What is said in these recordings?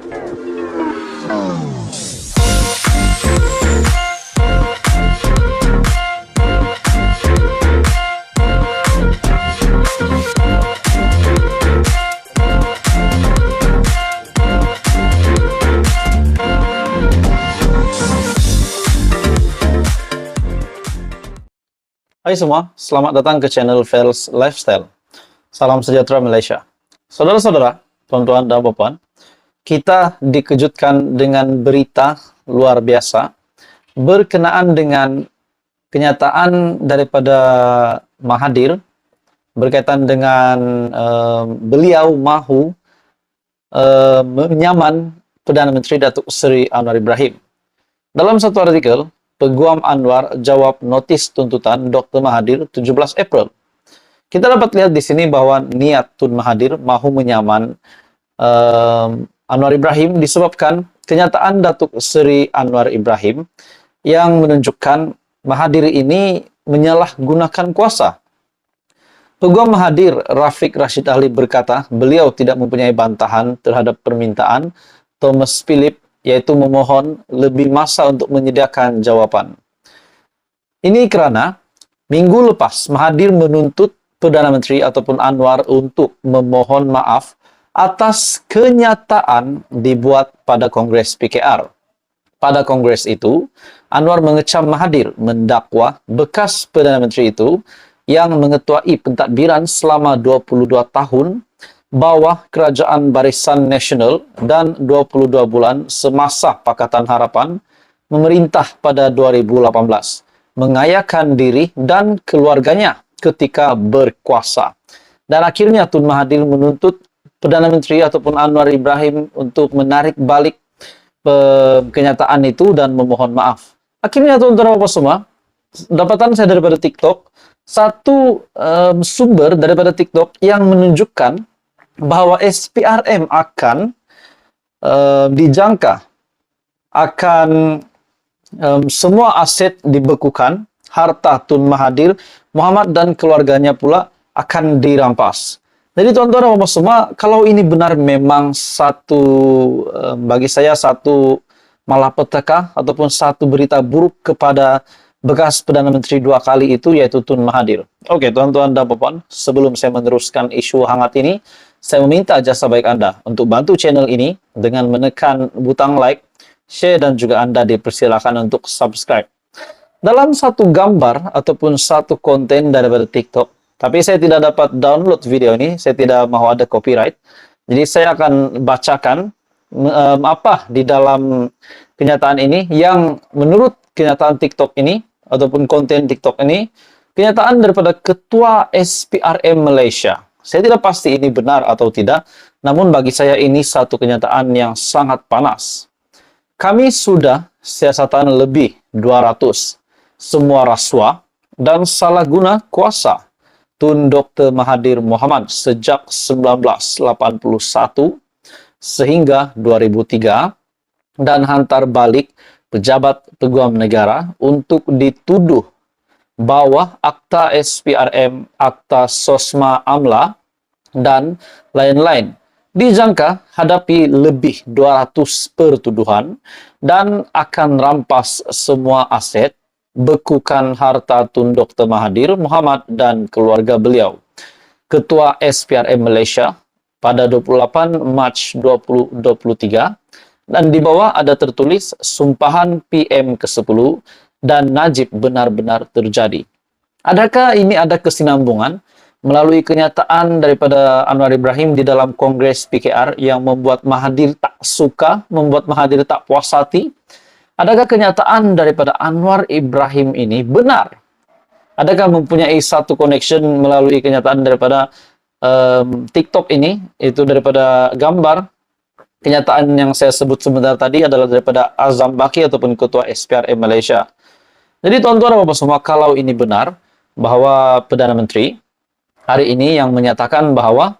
Hai semua, selamat datang ke channel Fels Lifestyle. Salam sejahtera Malaysia. Saudara-saudara, tuan-tuan dan puan, kita dikejutkan dengan berita luar biasa berkenaan dengan kenyataan daripada Mahathir berkaitan dengan beliau mahu menyaman Perdana Menteri Datuk Seri Anwar Ibrahim. Dalam satu artikel, Peguam Anwar jawab notis tuntutan Dr. Mahathir 17 April. Kita dapat lihat di sini bahwa niat Tun Mahathir mahu menyaman Anwar Ibrahim disebabkan kenyataan Datuk Seri Anwar Ibrahim yang menunjukkan Mahathir ini menyalahgunakan kuasa. Peguam Mahathir Rafiq Rashid Ali berkata beliau tidak mempunyai bantahan terhadap permintaan Thomas Philip, yaitu memohon lebih masa untuk menyediakan jawapan. Ini kerana minggu lepas Mahathir menuntut Perdana Menteri ataupun Anwar untuk memohon maaf atas kenyataan dibuat pada Kongres PKR. Pada Kongres itu, Anwar mengecam Mahathir mendakwa bekas Perdana Menteri itu yang mengetuai pentadbiran selama 22 tahun bawah Kerajaan Barisan Nasional dan 22 bulan semasa Pakatan Harapan memerintah pada 2018, mengayakan diri dan keluarganya ketika berkuasa. Dan akhirnya Tun Mahathir menuntut Perdana Menteri ataupun Anwar Ibrahim untuk menarik balik kenyataan itu dan memohon maaf. Akhirnya tuan-tuan dan semua, dapatan saya daripada TikTok, satu sumber daripada TikTok yang menunjukkan bahwa SPRM akan dijangka akan semua aset dibekukan, harta Tun Mahathir, Muhammad dan keluarganya pula akan dirampas. Jadi tuan-tuan dan semua, kalau ini benar memang satu bagi saya satu malapetaka ataupun satu berita buruk kepada bekas Perdana Menteri 2 kali itu, yaitu Tun Mahathir. Oke, tuan-tuan dan puan, sebelum saya meneruskan isu hangat ini, saya meminta jasa baik Anda untuk bantu channel ini dengan menekan butang like, share dan juga Anda dipersilakan untuk subscribe. Dalam satu gambar ataupun satu konten daripada TikTok, tapi saya tidak dapat download video ini, saya tidak mahu ada copyright. Jadi saya akan bacakan apa di dalam kenyataan ini yang menurut kenyataan TikTok ini ataupun konten TikTok ini, kenyataan daripada Ketua SPRM Malaysia. Saya tidak pasti ini benar atau tidak, namun bagi saya ini satu kenyataan yang sangat panas. Kami sudah siasatan lebih 200 semua rasuah dan salah guna kuasa Tun Dr. Mahathir Mohamad sejak 1981 sehingga 2003 dan hantar balik pejabat peguam negara untuk dituduh bawah Akta SPRM, Akta Sosma Amla, dan lain-lain. Dijangka hadapi lebih 200 pertuduhan dan akan rampas semua aset, bekukan harta Tun Dr. Mahathir Mohamad dan keluarga beliau. Ketua SPRM Malaysia pada 28 Mac 2023, dan di bawah ada tertulis sumpahan PM ke-10 dan Najib benar-benar terjadi. Adakah ini ada kesinambungan melalui kenyataan daripada Anwar Ibrahim di dalam Kongres PKR yang membuat Mahathir tak suka, membuat Mahathir tak puas hati? Adakah kenyataan daripada Anwar Ibrahim ini benar? Adakah mempunyai satu connection melalui kenyataan daripada TikTok ini, itu daripada gambar? Kenyataan yang saya sebut sebentar tadi adalah daripada Azam Baki ataupun Ketua SPRM Malaysia. Jadi tuan-tuan dan puan semua, kalau ini benar bahwa Perdana Menteri hari ini yang menyatakan bahwa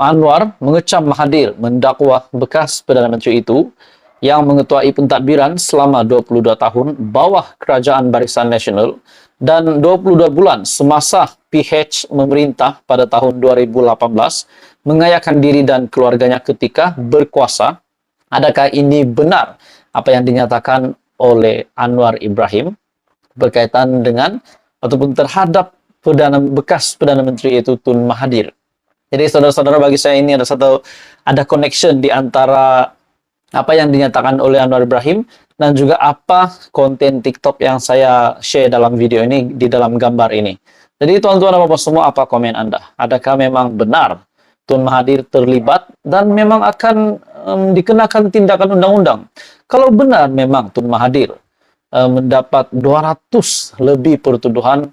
Anwar mengecam Mahathir mendakwa bekas Perdana Menteri itu yang mengetuai pentadbiran selama 22 tahun bawah Kerajaan Barisan Nasional dan 22 bulan semasa PH memerintah pada tahun 2018, mengayakan diri dan keluarganya ketika berkuasa, Adakah ini benar apa yang dinyatakan oleh Anwar Ibrahim berkaitan dengan ataupun terhadap bekas Perdana Menteri yaitu Tun Mahathir? Jadi saudara-saudara, bagi saya ini ada connection di antara apa yang dinyatakan oleh Anwar Ibrahim dan juga apa konten TikTok yang saya share dalam video ini, di dalam gambar ini. Jadi tuan-tuan dan bapak semua, apa komen Anda? Adakah memang benar Tun Mahathir terlibat dan memang akan dikenakan tindakan undang-undang? Kalau benar memang Tun Mahathir mendapat 200 lebih pertuduhan,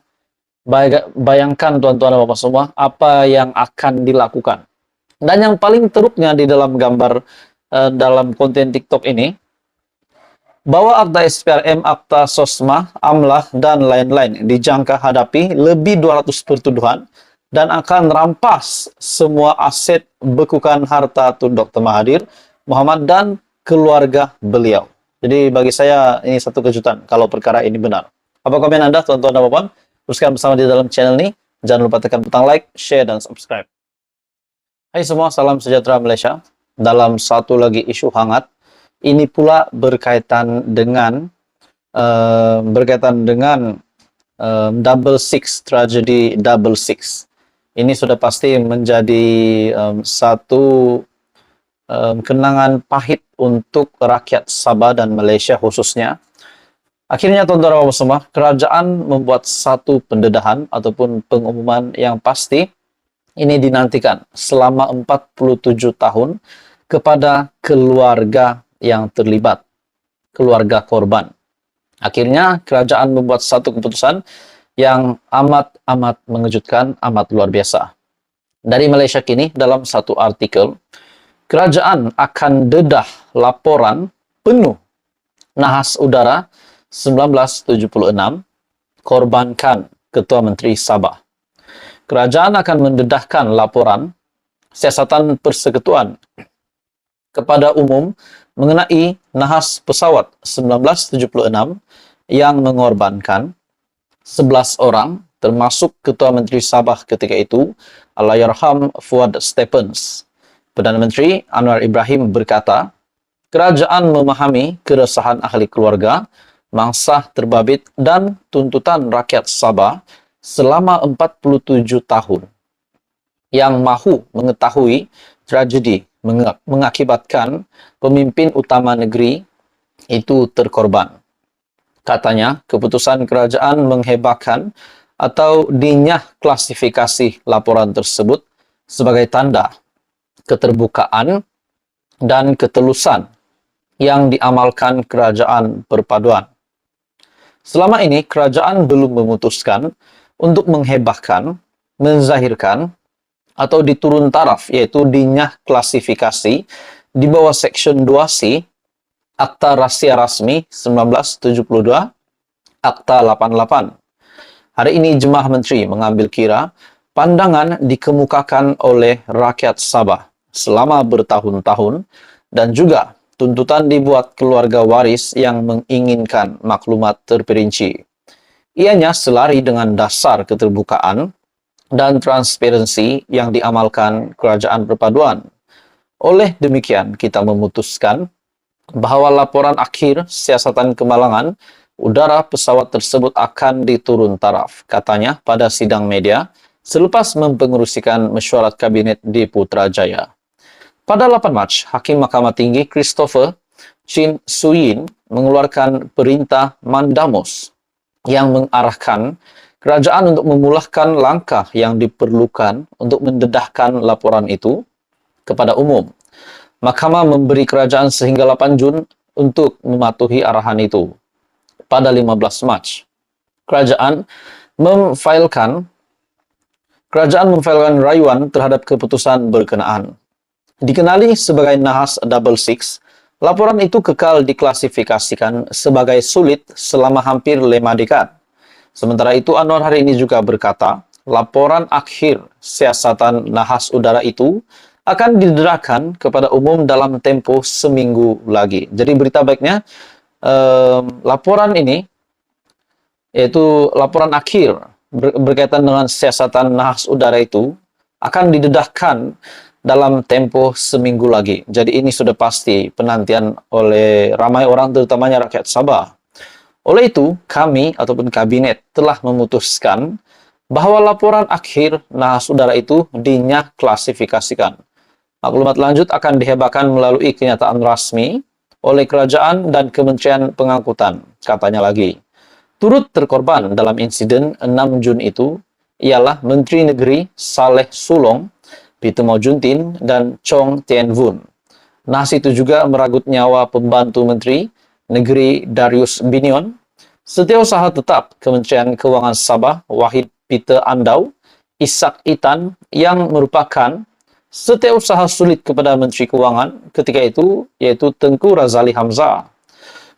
bayangkan tuan-tuan dan bapak semua apa yang akan dilakukan. Dan yang paling teruknya di dalam gambar dalam konten TikTok ini, bahwa akta SPRM, akta SOSMA, AMLAH, dan lain-lain dijangka hadapi lebih 200 pertuduhan dan akan rampas semua aset bekukan harta Tun Dr. Mahathir Mohamad dan keluarga beliau. Jadi bagi saya ini satu kejutan kalau perkara ini benar. Apa komen Anda, tuan-tuan dan bapak? Teruskan bersama di dalam channel ini. Jangan lupa tekan butang like, share, dan subscribe. Hai semua, salam sejahtera Malaysia. Dalam satu lagi isu hangat, ini pula berkaitan dengan Double Six, tragedi Double Six. Ini sudah pasti menjadi satu kenangan pahit untuk rakyat Sabah dan Malaysia khususnya. Akhirnya tuan-tuan dan bapak semua, kerajaan membuat satu pendedahan ataupun pengumuman yang pasti ini dinantikan selama 47 tahun kepada keluarga yang terlibat, keluarga korban. Akhirnya kerajaan membuat satu keputusan yang amat mengejutkan, amat luar biasa. Dari Malaysia Kini, dalam satu artikel, kerajaan akan dedah laporan penuh nahas udara 1976 korbankan Ketua Menteri Sabah. Kerajaan akan mendedahkan laporan siasatan persekutuan kepada umum mengenai nahas pesawat 1976 yang mengorbankan 11 orang, termasuk Ketua Menteri Sabah ketika itu, Allahyarham Fuad Stephens. Perdana Menteri Anwar Ibrahim berkata, kerajaan memahami keresahan ahli keluarga, mangsa terbabit dan tuntutan rakyat Sabah selama 47 tahun yang mahu mengetahui tragedi mengakibatkan pemimpin utama negeri itu terkorban. Katanya, keputusan kerajaan menghebahkan atau dinyah klasifikasi laporan tersebut sebagai tanda keterbukaan dan ketelusan yang diamalkan kerajaan perpaduan. Selama ini, kerajaan belum memutuskan untuk menghebahkan, menzahirkan, atau diturun taraf, yaitu dinyah klasifikasi di bawah Seksyen 2C Akta Rahsia Rasmi 1972, Akta 88. Hari ini Jemaah Menteri mengambil kira pandangan dikemukakan oleh rakyat Sabah selama bertahun-tahun dan juga tuntutan dibuat keluarga waris yang menginginkan maklumat terperinci. Ianya selari dengan dasar keterbukaan dan transparansi yang diamalkan kerajaan perpaduan. Oleh demikian, kita memutuskan bahwa laporan akhir siasatan kemalangan udara pesawat tersebut akan diturun taraf, katanya pada sidang media selepas mempengerusikan mesyuarat kabinet di Putrajaya. Pada 8 Mac, Hakim Mahkamah Tinggi Christopher Chin Suyin mengeluarkan perintah mandamus yang mengarahkan kerajaan untuk memulahkan langkah yang diperlukan untuk mendedahkan laporan itu kepada umum. Mahkamah memberi kerajaan sehingga 8 Jun untuk mematuhi arahan itu. Pada 15 Mac, kerajaan memfailkan rayuan terhadap keputusan berkenaan. Dikenali sebagai nahas Double Six, laporan itu kekal diklasifikasikan sebagai sulit selama hampir 5 dekad. Sementara itu, Anwar hari ini juga berkata, laporan akhir siasatan nahas udara itu akan didedahkan kepada umum dalam tempo seminggu lagi. Jadi berita baiknya, laporan ini, yaitu laporan akhir berkaitan dengan siasatan nahas udara itu, akan didedahkan dalam tempo seminggu lagi. Jadi ini sudah pasti penantian oleh ramai orang, terutamanya rakyat Sabah. Oleh itu, kami ataupun kabinet telah memutuskan bahwa laporan akhir nahas udara itu klasifikasikan. Maklumat lanjut akan dihebahkan melalui kenyataan rasmi oleh kerajaan dan Kementerian Pengangkutan, katanya lagi. Turut terkorban dalam insiden 6 Jun itu ialah Menteri Negeri Saleh Sulong, Pitemo Juntin, dan Chong Tien Vun. Nahas itu juga meragut nyawa pembantu Menteri Negeri Darius Binion, Setiausaha Tetap Kementerian Keuangan Sabah Wahid Peter Andau, Ishak Itan yang merupakan setiausaha sulit kepada Menteri Keuangan ketika itu, yaitu Tengku Razali Hamzah.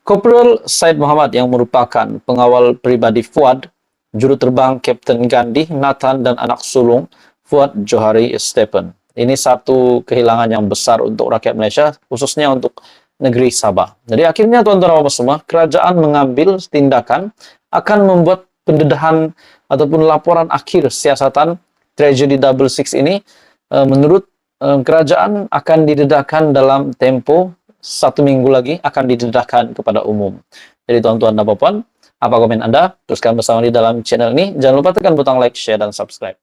Korporal Said Muhammad yang merupakan pengawal pribadi Fuad, juru terbang Kapten Gandhi, Nathan, dan anak sulung Fuad Johari Stephen. Ini satu kehilangan yang besar untuk rakyat Malaysia, khususnya untuk negeri Sabah. Jadi akhirnya tuan-tuan dan semua, kerajaan mengambil tindakan akan membuat pendedahan ataupun laporan akhir siasatan tragedi Double Six ini menurut kerajaan akan didedahkan dalam tempo 1 minggu lagi, akan didedahkan kepada umum. Jadi tuan-tuan dan puan, apa komen Anda? Teruskan bersama di dalam channel ini. Jangan lupa tekan butang like, share, dan subscribe.